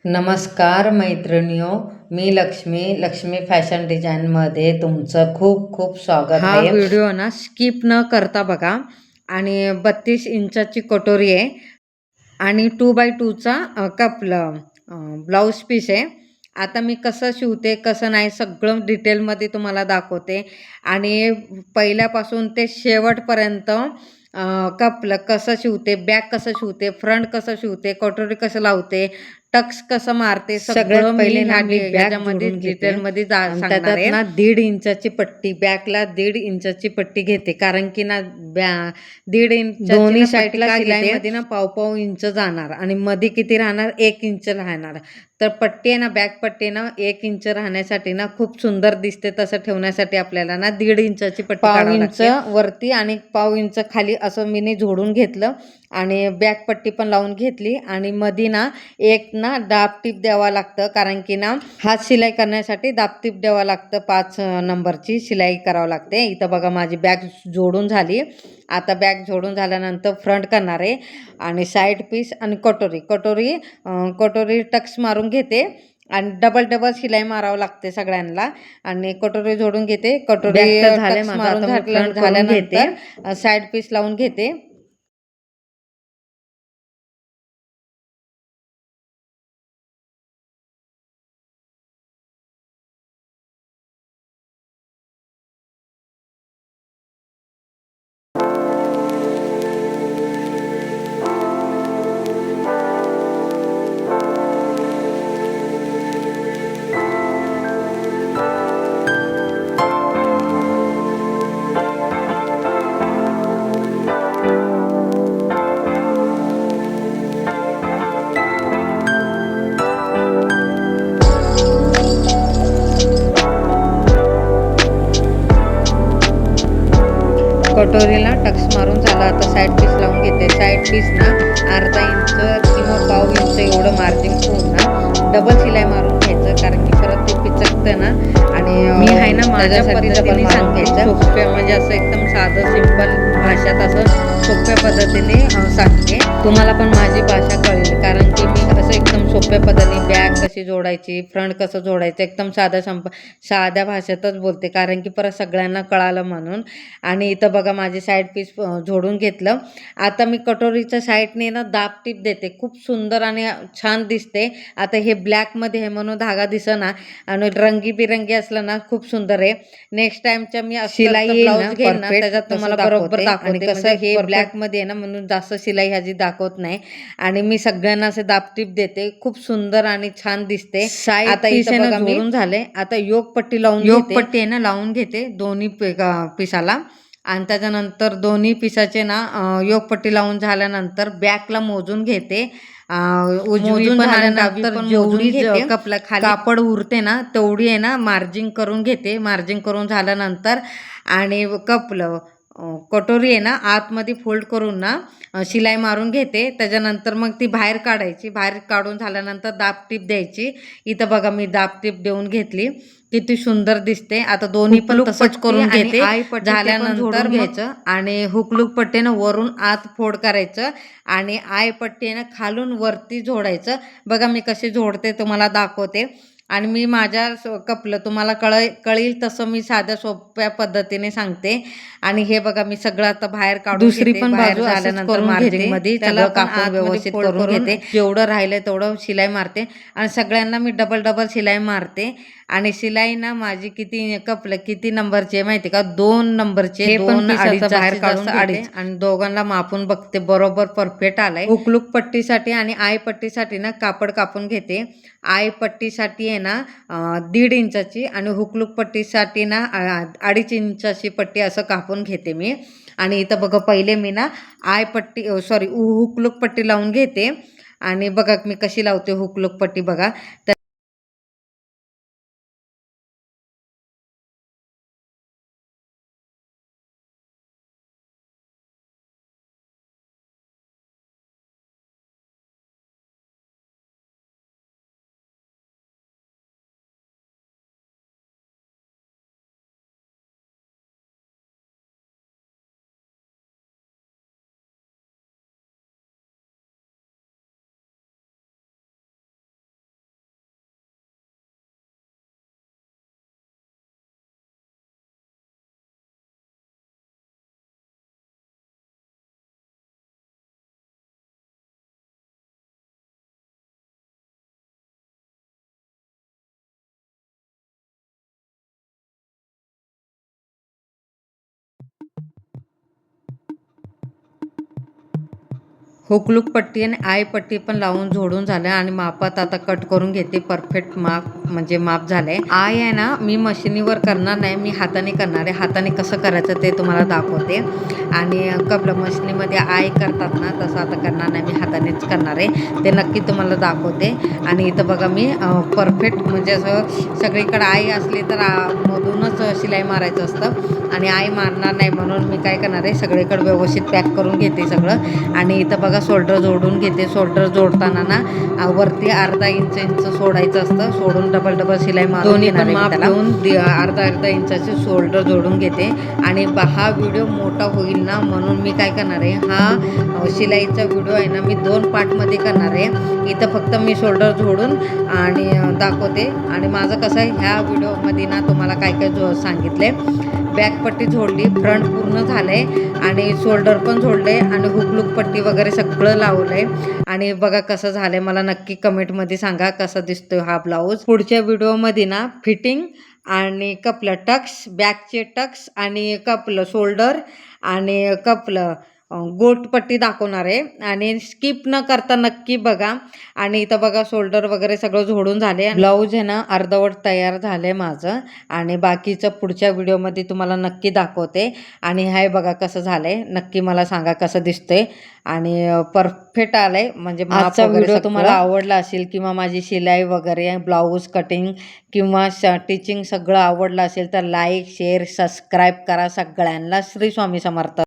नमस्कार मैत्रिणीओ, मी लक्ष्मी फॅशन डिझाईनमध्ये तुमचं खूप खूप स्वागत हा आहे. व्हिडिओ ना स्किप न करता बघा. आणि 32 इंचाची कटोरी आहे आणि 2x2चा कपलं ब्लाऊज पीस आहे. आता मी कसं शिवते कसं नाही सगळं डिटेलमध्ये तुम्हाला दाखवते आणि पहिल्यापासून ते शेवटपर्यंत कपलं कसं शिवते, बॅक कसं शिवते, फ्रंट कसं शिवते, कटोरी कसं लावते, टक्स कसं मारते, सगळ्यात सगळं मी पहिले ना मी बॅक ह्याच्यामध्ये जोडून घेते डिटेलमध्ये आणि सांगणार त्याच्यात आहे. ना 1.5 इंचाची पट्टी, बॅकला 1.5 इंचाची पट्टी घेते, कारण की ना 1.5 इंचाची दोन्ही ना पट्टी साईडला का घेते, शिलाईमध्ये ना पाव इंच जाणार आणि मध्ये किती राहणार, 1 इंच राहणार. तर पट्टी आहे ना, बॅक पट्टी आहे ना 1 इंच राहण्यासाठी ना खूप सुंदर दिसते. तसं ठेवण्यासाठी आपल्याला ना 1.5 इंचाची पट्टी काढावी लागते. 1.5 इंच वरती आणि 1.5 इंच खाली असं मी जोडून घेतलं आणि बॅक पट्टी पण लावून घेतली आणि मध्ये ना एक ना दाब टीप द्यावा लागतं, कारण की ना हात शिलाई करण्यासाठी दाब टीप द्यावा लागतं. 5 नंबरची शिलाई करावं लागते. इथं बघा माझी बॅग जोडून झाली. आता बॅग जोडून झाल्यानंतर फ्रंट करणार आहे आणि साईड पीस आणि कटोरी टक्स मारून घेते आणि डबल शिलाई मारावं लागते सगळ्यांना. आणि कटोरी जोडून घेते, कटोरी टक्स मारून झाल्यानंतर साईड पीस लावून घेते. कटोरीला टक्स मारून झाला. आता साईड पीस लावून घेते. साईड पीस ना अर्धा इंच किंवा 1/2 इंच एवढं मार्जिन ठेवून ना डबल शिलाई मारून घ्यायचं, कारण की परत ते पिचकतं ना. आणि मी आहे ना माझ्या त्याच्यासाठी डबल पद्धतीने मारून सांगते, घ्यायचं. सोप्या म्हणजे असं एकदम साधं सिंपल भाषेत असं सोप्या पद्धतीने सांगते. तुम्हाला पण माझी भाषा कळेल, कारण की मी असं एकदम सोप्या पद्धतीने बॅग कशी जोडायची, फ्रंट कसं जोडायचं एकदम साध्या भाषेतच बोलते, कारण की परत सगळ्यांना कळालं म्हणून. आणि इथं बघा माझे साईड पीस जोडून घेतलं. आता मी कटोरीच्या साईडने ना दाब टीप देते, खूप सुंदर आणि छान दिसते. आता हे ब्लॅकमध्ये आहे म्हणून धागा दिसेना आणि रंगीबिरंगी असलं ना खूप सुंदर आहे. नेक्स्ट टाइमच्या मी शिलाई ब्लाऊज घेईन ना परफेक्ट त्याच्यात तुम्हाला बरोबर दाखवते. आणि कसं म्हणजे हे ब्लॅकमध्ये आहे ना म्हणून जास्त शिलाई ह्याची दाखवत नाही. आणि मी सगळ्यांना असे दाबटीप देते, खूप सुंदर आणि छान दिसते. साईड आता पीस इथं आहे ना बघा मी जोडून झाले. आता योग पट्टी लावून घेते. योगपट्टी आहे ना लावून घेते दोन्ही पिसाला. आणि त्याच्यानंतर दोन्ही पिसाचे ना योगपट्टी लावून झाल्यानंतर बॅकला मोजून घेते. उजवी मोजून पण आणि डावी झाल्यानंतर पण जेवढी मोजून घेते. कपला खाली कापड उरते ना तेवढी आहे ना मार्जिंग करून घेते. मार्जिंग करून झाल्यानंतर आणि कपलं कटोरी आहे ना आतमध्ये फोल्ड करून ना शिलाई मारून घेते. त्याच्यानंतर मग ती बाहेर काढायची. बाहेर काढून झाल्यानंतर दाब टीप द्यायची. इथं बघा मी दाब टीप देऊन घेतली, किती सुंदर दिसते. आता दोन्ही पण हुकलूक तसंच पट्टी करून आणि घेते. आय पट्टी ते पण झाल्यानंतर जोडून मग घ्यायचं. आणि हुकलूक पट्टीनं वरून आत फोल्ड करायचं आणि आय पट्टीनं खालून वरती जोडायचं. बघा मी कशी जोडते तुम्हाला दाखवते. आणि मी माझ्या कपलं तुम्हाला कळेल तसं मी साध्या सोप्या पद्धतीने सांगते. आणि हे बघा मी सगळं आता बाहेर काढून दुसरी घेते. पण बाहेर बाजू असंच झाल्यानंतर करून मार्जिंग घेते. मध्ये त्याला सगळं पण कापून आतमध्ये व्यवस्थित फोल्ड करून घेते. जेवढं राहिलंय तेवढं शिलाई मारते आणि सगळ्यांना मी डबल शिलाई मारते. आणि शिलाई ना माझी किती नंबरची आहे माहिती का, 2 नंबरचे, हे पण 2 पिसाचं अडीच, बाहेर जास्तीत जास्त काढून घेते. अडीच. आणि दोघांना मापून बघते बरोबर परफेक्ट आलाय. हुकलूक पट्टीसाठी आणि आय पट्टीसाठी ना कापड कापून घेते. आय पट्टीसाठी आहे ना 1.5 इंचाची आणि हुकलूक पट्टीसाठी ना 2.5 इंचाची पट्टी असं कापून घेते मी. आणि इथं बघा पहिले मी ना हुकलूक पट्टी लावून घेते. आणि बघा मी कशी लावते हुकलूक पट्टी बघा. हुकलूक पट्टी आणि आय पट्टी पण लावून झोडून झालं आणि मापात आता कट करून घेते. परफेक्ट माप म्हणजे माप झालंय. आय आहे ना मी मशिनीवर करणार नाही, मी हाताने करणार आहे. हाताने कसं करायचं ते तुम्हाला दाखवते. आणि कपडा मशिनीमध्ये आय करतात ना तसं आता करणार नाही, मी हातानेच करणार आहे. ते नक्की तुम्हाला दाखवते. आणि इथं बघा मी परफेक्ट म्हणजे असं सगळीकडे आय असली तर मधूनच शिलाई मारायचं असतं आणि आय मारणार नाही म्हणून मी काय करणार आहे सगळीकडे व्यवस्थित पॅक करून घेते सगळं. आणि इथं बघा शोल्डर जोडून घेते. शोल्डर जोडताना ना वरती अर्धा इंच सोडायचं असतं, सोडून डबल शिलाई मारून दोन्ही घेणार पण आहे माप त्याला. अर्धा इंचाचे शोल्डर जोडून घेते. आणि हा व्हिडिओ मोठा होईल ना म्हणून मी काय करणार आहे, हा शिलाईचा व्हिडिओ आहे ना मी 2 पार्टमध्ये करणार आहे. इथं फक्त मी शोल्डर जोडून आणि दाखवते. आणि माझं कसं आहे ह्या व्हिडिओमध्ये ना तुम्हाला काय काय सांगितले. बॅकपट्टी जोडली, फ्रंट पूर्ण झालंय आणि शोल्डर पण जोडले आणि हुकलूक पट्टी वगैरे सगळं लावलंय. आणि बघा कसं झालंय, मला नक्की कमेंटमध्ये सांगा कसा दिसतोय हा ब्लाऊज. पुढच्या व्हिडिओमध्ये ना फिटिंग आणि कपलं टक्स, बॅकचे टक्स आणि कपलं शोल्डर आणि कपलं गोटपट्टी दाखवणार आहे. आणि स्किप न करता नक्की बघा. आणि इथं बघा शोल्डर वगैरे सगळं जोडून झाले. ब्लाऊज आहे ना अर्धवट तयार झालंय माझं आणि बाकीचं पुढच्या व्हिडिओमध्ये तुम्हाला नक्की दाखवते. आणि हाय बघा कसं झालंय, नक्की मला सांगा कसं दिसतंय. आणि परफेक्ट आलंय म्हणजे आजचा व्हिडिओ तुम्हाला आवडला असेल किंवा माझी शिलाई वगैरे ब्लाऊज कटिंग किंवा टिचिंग सगळं आवडलं असेल तर लाईक शेअर सबस्क्राईब करा. सगळ्यांना श्री स्वामी समर्थ.